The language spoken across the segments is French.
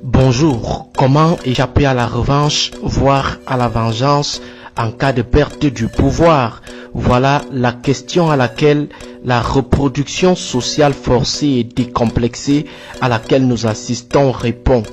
Bonjour, comment échapper à la revanche, voire à la vengeance en cas de perte du pouvoir? Voilà la question à laquelle la reproduction sociale forcée et décomplexée à laquelle nous assistons répond.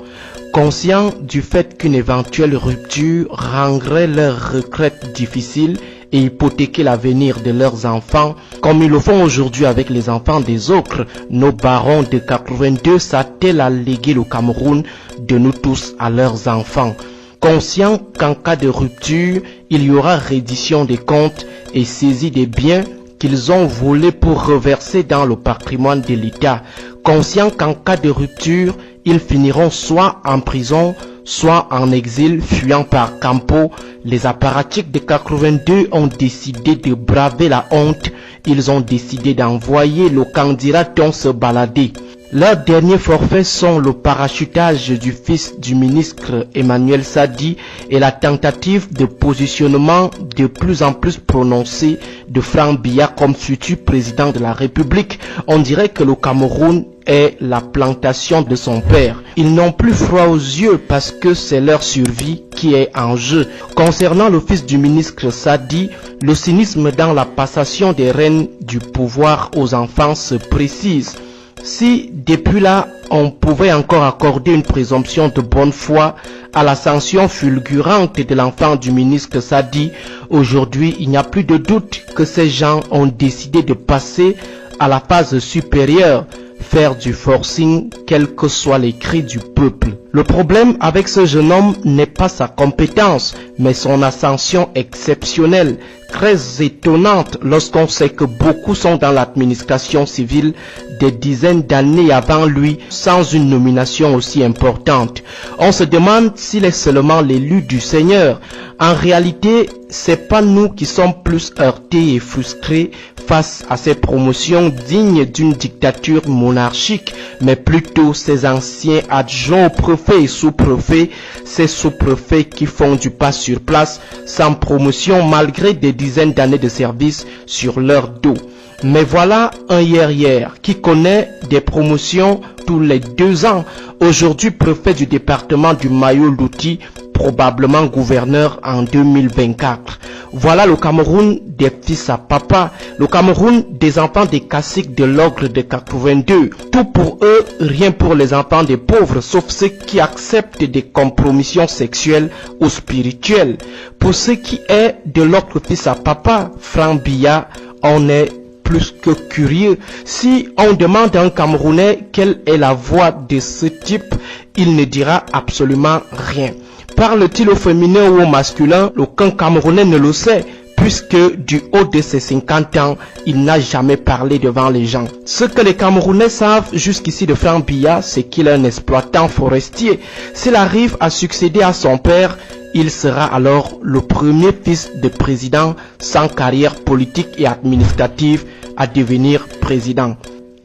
Conscients du fait qu'une éventuelle rupture rendrait leur retraite difficile et hypothéquer l'avenir de leurs enfants, comme ils le font aujourd'hui avec les enfants des autres, nos barons de 82 s'attellent à léguer le Cameroun de nous tous à leurs enfants. Conscients qu'en cas de rupture, il y aura reddition des comptes et saisie des biens qu'ils ont volés pour reverser dans le patrimoine de l'État. Conscients qu'en cas de rupture, ils finiront soit en prison, soit en exil, fuyant par Campo. Les apparatchiks de 82 ont décidé de braver la honte. Ils ont décidé d'envoyer le candidat se balader. Leurs derniers forfaits sont le parachutage du fils du ministre Emmanuel Sadi et la tentative de positionnement de plus en plus prononcée de Franck Biya comme futur président de la République. On dirait que le Cameroun est la plantation de son père. Ils n'ont plus froid aux yeux parce que c'est leur survie qui est en jeu. Concernant le fils du ministre Sadi, le cynisme dans la passation des rênes du pouvoir aux enfants se précise. Si depuis là, on pouvait encore accorder une présomption de bonne foi à l'ascension fulgurante de l'enfant du ministre Sadi, aujourd'hui, il n'y a plus de doute que ces gens ont décidé de passer à la phase supérieure, faire du forcing, quels que soient les cris du peuple. Le problème avec ce jeune homme n'est pas sa compétence, mais son ascension exceptionnelle, très étonnante lorsqu'on sait que beaucoup sont dans l'administration civile des dizaines d'années avant lui, sans une nomination aussi importante. On se demande s'il est seulement l'élu du Seigneur. En réalité, c'est pas nous qui sommes plus heurtés et frustrés face à ces promotions dignes d'une dictature monarchique, mais plutôt ces anciens adjoints au préfet et sous-préfets, ces sous-préfets qui font du pas sur place sans promotion malgré des dizaines d'années de service sur leur dos. Mais voilà un hier qui connaît des promotions tous les 2 ans. Aujourd'hui préfet du département du Mayo-Louti, probablement gouverneur en 2024. Voilà le Cameroun des fils à papa, le Cameroun des enfants des caciques de l'ogre de 82. Tout pour eux, rien pour les enfants des pauvres, sauf ceux qui acceptent des compromissions sexuelles ou spirituelles. Pour ce qui est de l'autre fils à papa, Franck Biya, on est plus que curieux. Si on demande à un Camerounais quelle est la voix de ce type, il ne dira absolument rien. Parle-t-il au féminin ou au masculin? Aucun Camerounais ne le sait, puisque du haut de ses 50 ans, il n'a jamais parlé devant les gens. Ce que les Camerounais savent jusqu'ici de Franck Biya, c'est qu'il est un exploitant forestier. S'il arrive à succéder à son père, il sera alors le premier fils de président sans carrière politique et administrative à devenir président.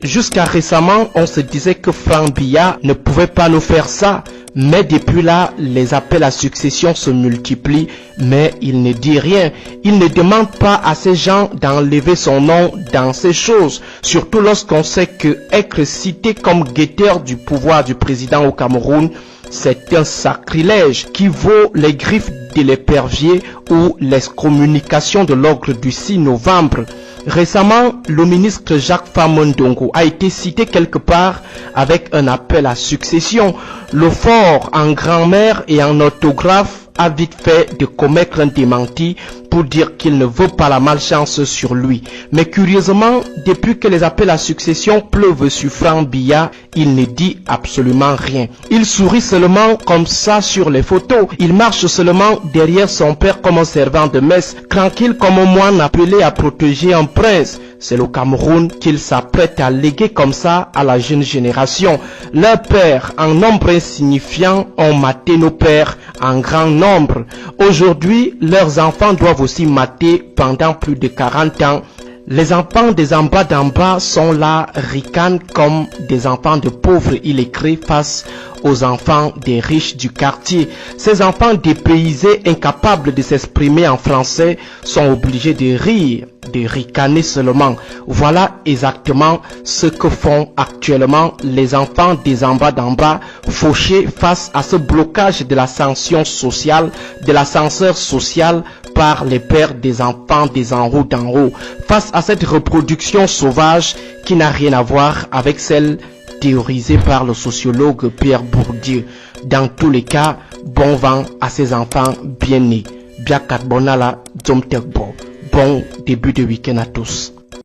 Jusqu'à récemment, on se disait que Franck Biya ne pouvait pas nous faire ça. Mais depuis là, les appels à succession se multiplient, mais il ne dit rien. Il ne demande pas à ces gens d'enlever son nom dans ces choses, surtout lorsqu'on sait que être cité comme guetteur du pouvoir du président au Cameroun, c'est un sacrilège qui vaut les griffes de l'épervier ou l'excommunication de l'ogre du 6 novembre. Récemment, le ministre Jacques Famondongo a été cité quelque part avec un appel à succession. Le fort en grammaire et en orthographe a vite fait de commettre un démenti pour dire qu'il ne veut pas la malchance sur lui. Mais curieusement, depuis que les appels à succession pleuvent sur Franck Biya, il ne dit absolument rien. Il sourit seulement comme ça sur les photos. Il marche seulement derrière son père comme un servant de messe, tranquille comme un moine appelé à protéger un prince. C'est le Cameroun qu'il s'apprête à léguer comme ça à la jeune génération. Leurs pères, en nombre insignifiant, ont maté nos pères en grand nombre. Aujourd'hui, leurs enfants doivent aussi mater pendant plus de 40 ans Les enfants des en bas sont là, ricanent comme des enfants de pauvres, il écrit, face aux enfants des riches du quartier. Ces enfants dépaysés, incapables de s'exprimer en français, sont obligés de rire, de ricaner seulement. Voilà exactement ce que font actuellement les enfants des en bas, fauchés face à ce blocage de l'ascension sociale, de l'ascenseur social par les pères des enfants des en haut, face à cette reproduction sauvage qui n'a rien à voir avec celle théorisée par le sociologue Pierre Bourdieu. Dans tous les cas, bon vent à ces enfants bien nés. Biakat bonala, bon début de week-end à tous.